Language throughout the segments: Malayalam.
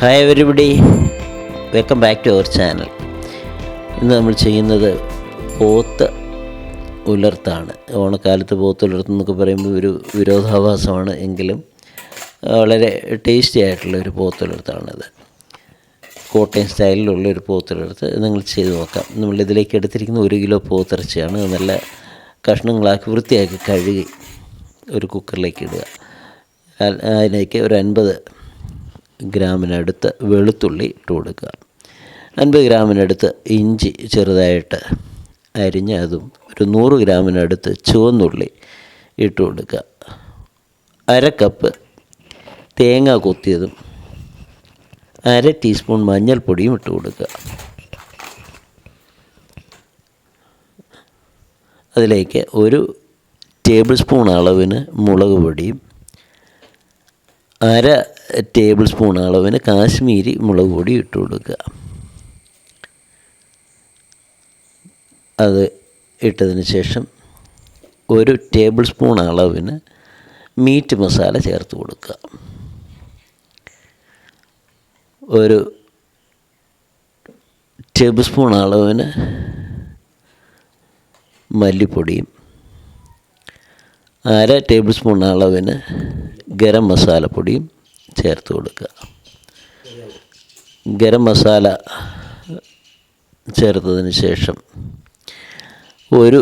Hi everybody, welcome back to our channel. ഇന്ന് നമ്മൾ ചെയ്യുന്നത് പോത്ത് ഉലർത്താണ്. ഓണക്കാലത്ത് പോത്ത് ഉലർത്തെന്നൊക്കെ പറയുമ്പോൾ ഒരു വിരോധാഭാസമാണ്, എങ്കിലും വളരെ ടേസ്റ്റി ആയിട്ടുള്ള ഒരു പോത്തുലർത്താണിത്. കോട്ടയം സ്റ്റൈലിലുള്ളൊരു പോത്തുലർത്ത് നിങ്ങൾ ചെയ്ത് നോക്കാം. നമ്മളിതിലേക്ക് എടുത്തിരിക്കുന്ന 1 കിലോ പോത്തിറച്ചിയാണ്. നല്ല കഷ്ണങ്ങളാക്കി വൃത്തിയാക്കി കഴുകി ഒരു കുക്കറിലേക്ക് ഇടുക. അതിലേക്ക് ഒരു 50 ഗ്രാമിനടുത്ത് വെളുത്തുള്ളി ഇട്ട് കൊടുക്കുക. 50 ഗ്രാമിനടുത്ത് ഇഞ്ചി ചെറുതായിട്ട് അരിഞ്ഞ് അതും, ഒരു 100 ഗ്രാമിനടുത്ത് ചുവന്നുള്ളി ഇട്ട് കൊടുക്കുക. 1/2 കപ്പ് തേങ്ങ കൊത്തിയതും 1/2 ടീസ്പൂൺ മഞ്ഞൾപ്പൊടിയും ഇട്ട് കൊടുക്കുക. അതിലേക്ക് 1 ടേബിൾ സ്പൂൺ അളവിന് മുളക് പൊടിയും 1/2 ടേബിൾ സ്പൂൺ അളവിന് കാശ്മീരി മുളക് പൊടി ഇട്ട് കൊടുക്കുക. അത് ഇട്ടതിന് ശേഷം 1 ടേബിൾ സ്പൂൺ അളവിന് മീറ്റ് മസാല ചേർത്ത് കൊടുക്കുക. 1 ടേബിൾ സ്പൂൺ അളവിന് മല്ലിപ്പൊടിയും 1/2 ടേബിൾ സ്പൂൺ അളവിന് ഗരം മസാലപ്പൊടിയും ചേർത്ത് കൊടുക്കുക. ഗരം മസാല ചേർത്തതിന് ശേഷം 1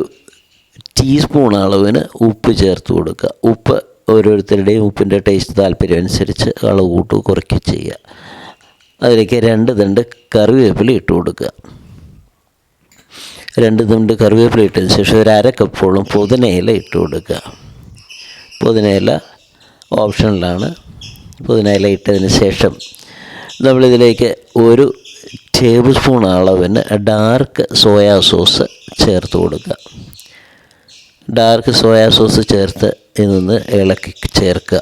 ടീസ്പൂൺ അളവിന് ഉപ്പ് ചേർത്ത് കൊടുക്കുക. ഉപ്പ് ഓരോരുത്തരുടെയും ഉപ്പിൻ്റെ ടേസ്റ്റ് താല്പര്യം അനുസരിച്ച് അളവ് കൂട്ടുക കുറയ്ക്കുക ചെയ്യുക. അതിലേക്ക് 2 തണ്ട് കറിവേപ്പില ഇട്ട് കൊടുക്കുക. 2 തണ്ട് കറിവേപ്പില ഇട്ടതിന് ശേഷം ഒരു 1/2 കപ്പോളം പുതിനയില ഇട്ട് കൊടുക്കുക. പുതിനയില ഓപ്ഷണലാണ്. പുതിനയില ഇട്ടതിന് ശേഷം നമ്മളിതിലേക്ക് 1 ടേബിൾ സ്പൂൺ അളവിന് ഡാർക്ക് സോയാ സോസ് ചേർത്ത് കൊടുക്കുക. ഡാർക്ക് സോയാ സോസ് ചേർത്ത് ഇതൊന്ന് ഇളക്കി ചേർക്കുക.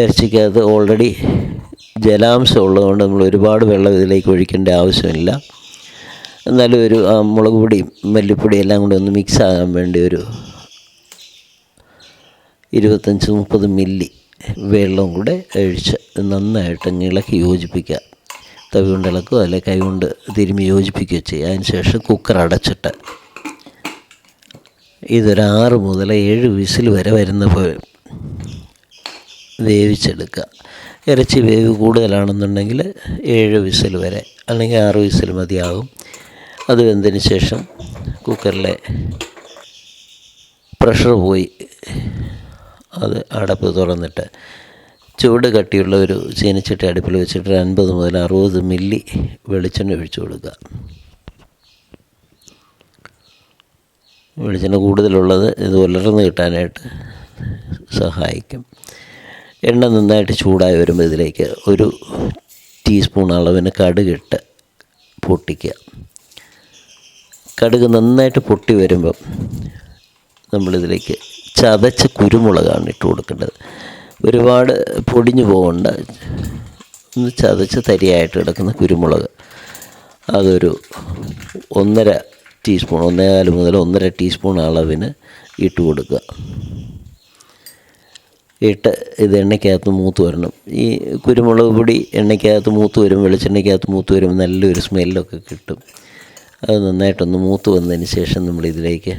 ഇറച്ചിക്കകത്ത് ഓൾറെഡി ജലാംശം ഉള്ളതുകൊണ്ട് നമ്മൾ ഒരുപാട് വെള്ളം ഇതിലേക്ക് ഒഴിക്കേണ്ട ആവശ്യമില്ല. എന്നാലും ഒരു മുളക് പൊടിയും മല്ലിപ്പൊടിയും എല്ലാം കൂടി ഒന്ന് മിക്സ് ആകാൻ വേണ്ടി ഒരു 25-30 മില്ലി വെള്ളം കൂടെ ഒഴിച്ച് നന്നായിട്ട് ഇളക്കി യോജിപ്പിക്കുക. തവി കൊണ്ട് ഇളക്കുക, അല്ലെങ്കിൽ കൈ കൊണ്ട് തിരുമ്മി യോജിപ്പിക്കുകയോ ചെയ്യുക. അതിന് ശേഷം കുക്കർ അടച്ചിട്ട് ഇതൊരു 6 മുതൽ 7 വിസിൽ വരെ വരുന്ന പോലെ വേവിച്ചെടുക്കുക. ഇറച്ചി വേവ് കൂടുതലാണെന്നുണ്ടെങ്കിൽ 7 വിസിൽ വരെ, അല്ലെങ്കിൽ 6 വിസിൽ മതിയാകും. അത് വെന്തതിന് ശേഷം കുക്കറിലെ പ്രഷർ പോയി അത് അടപ്പ് തുറന്നിട്ട് ചൂട് കട്ടിയുള്ള ഒരു ചീനച്ചട്ടി അടുപ്പിൽ വെച്ചിട്ട് 50 മുതൽ 60 മില്ലി വെളിച്ചെണ്ണ ഒഴിച്ചു കൊടുക്കുക. വെളിച്ചെണ്ണ കൂടുതലുള്ളത് ഇത് ഉലർന്ന് കിട്ടാനായിട്ട് സഹായിക്കും. എണ്ണ നന്നായിട്ട് ചൂടായി വരുമ്പോൾ ഇതിലേക്ക് 1 ടീസ്പൂൺ അളവിന് കടുകിട്ട് പൊട്ടിക്കുക. കടുക് നന്നായിട്ട് പൊട്ടി വരുമ്പം നമ്മളിതിലേക്ക് ചതച്ച കുരുമുളകാണ് ഇട്ട് കൊടുക്കേണ്ടത്. ഒരുപാട് പൊടിഞ്ഞു പോകേണ്ട, ഒന്ന് ചതച്ച് തരിയായിട്ട് കിടക്കുന്ന കുരുമുളക് അതൊരു 1.5 ടീസ്പൂൺ, 1.4 മുതൽ 1.5 ടീസ്പൂൺ അളവിന് ഇട്ട് കൊടുക്കുക. ഇട്ട് ഇത് എണ്ണയ്ക്കകത്ത് മൂത്ത് വരണം. ഈ കുരുമുളക് പൊടി എണ്ണയ്ക്കകത്ത് മൂത്ത് വരും, വെളിച്ചെണ്ണയ്ക്കകത്ത് മൂത്ത് വരും, നല്ലൊരു സ്മെല്ലൊക്കെ കിട്ടും. അത് നന്നായിട്ടൊന്ന് മൂത്ത് വന്നതിന് ശേഷം നമ്മളിതിലേക്ക്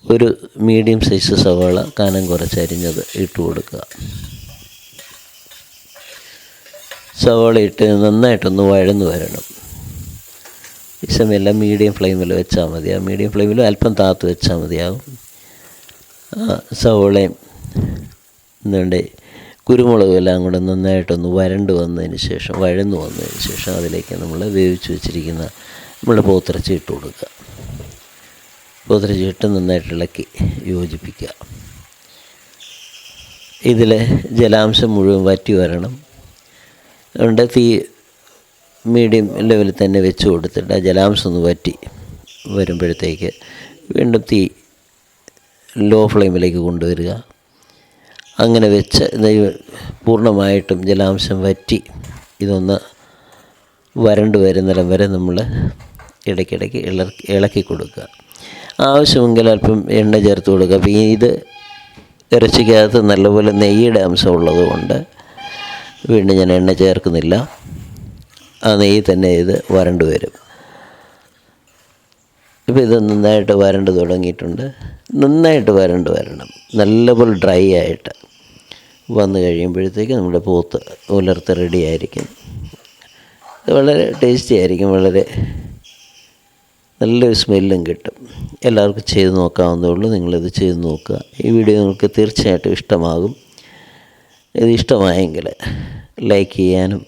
1 മീഡിയം സൈസ് സവാള കനം കുറച്ചരിഞ്ഞത് ഇട്ട് കൊടുക്കുക. സവാള ഇട്ട് നന്നായിട്ടൊന്ന് വഴന്ന് വരണം. ഈ സമയമെല്ലാം മീഡിയം ഫ്ലെയിമിൽ വെച്ചാൽ മതി. ആ മീഡിയം ഫ്ലെയിമിൽ അല്പം താത്ത് വെച്ചാൽ മതിയാകും. സവാളയും എന്നുണ്ട് കുരുമുളകും എല്ലാം കൂടെ നന്നായിട്ടൊന്ന് വഴന്നു വന്നതിന് ശേഷം അതിലേക്ക് നമ്മൾ വേവിച്ച് വെച്ചിരിക്കുന്ന നമ്മുടെ പോത്തിറച്ചി ഇട്ട് കൊടുക്കുക. പോത്തിറച്ചി ഇട്ട് നന്നായിട്ട് ഇളക്കി യോജിപ്പിക്കുക. ഇതിൽ ജലാംശം മുഴുവൻ വറ്റി വരണം. അതുകൊണ്ട് തീ മീഡിയം ലെവലിൽ തന്നെ വെച്ച് കൊടുത്തിട്ട് ആ ജലാംശം ഒന്ന് വറ്റി വരുമ്പോഴത്തേക്ക് വീണ്ടും തീ ലോ ഫ്ലെയിമിലേക്ക് കൊണ്ടുവരിക. അങ്ങനെ വെച്ച് പൂർണ്ണമായിട്ടും ജലാംശം വറ്റി ഇതൊന്ന് വരണ്ട് വരുന്നിടം വരെ നമ്മൾ ഇടയ്ക്കിടയ്ക്ക് ഇളക്കി കൊടുക്കുക. ആവശ്യമെങ്കിൽ അല്പം എണ്ണ ചേർത്ത് കൊടുക്കുക. അപ്പോൾ ഇത് ഇറച്ചിക്കകത്ത് നല്ലപോലെ നെയ്യുടെ അംശം ഉള്ളതുകൊണ്ട് വീണ്ടും ഞാൻ എണ്ണ ചേർക്കുന്നില്ല. ആ നെയ്യ് തന്നെ ഇത് വരണ്ട് വരും. ഇപ്പോൾ ഇത് നന്നായിട്ട് വരണ്ട് തുടങ്ങിയിട്ടുണ്ട്. നന്നായിട്ട് വരണ്ട് വരണം, നല്ലപോലെ ഡ്രൈ ആയിട്ട് വന്നു കഴിയുമ്പോഴത്തേക്ക് നമ്മുടെ പോത്ത് ഉലർത്ത് റെഡി ആയിരിക്കും. ഇത് വളരെ ടേസ്റ്റി ആയിരിക്കും, വളരെ നല്ലൊരു സ്മെല്ലും കിട്ടും. എല്ലാവർക്കും ചെയ്ത് നോക്കാവുന്നതേ ഉള്ളൂ. നിങ്ങളിത് ചെയ്ത് നോക്കുക. ഈ വീഡിയോ നിങ്ങൾക്ക് തീർച്ചയായിട്ടും ഇഷ്ടമാകും. ഇത് ഇഷ്ടമായെങ്കിൽ ലൈക്ക് ചെയ്യാനും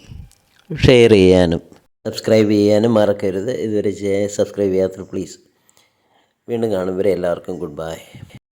ഷെയർ ചെയ്യാനും സബ്സ്ക്രൈബ് ചെയ്യാനും മറക്കരുത്. ഇതുവരെ സബ്സ്ക്രൈബ് ചെയ്യാത്തവർ പ്ലീസ്. വീണ്ടും കാണും വരെ എല്ലാവർക്കും ഗുഡ് ബൈ.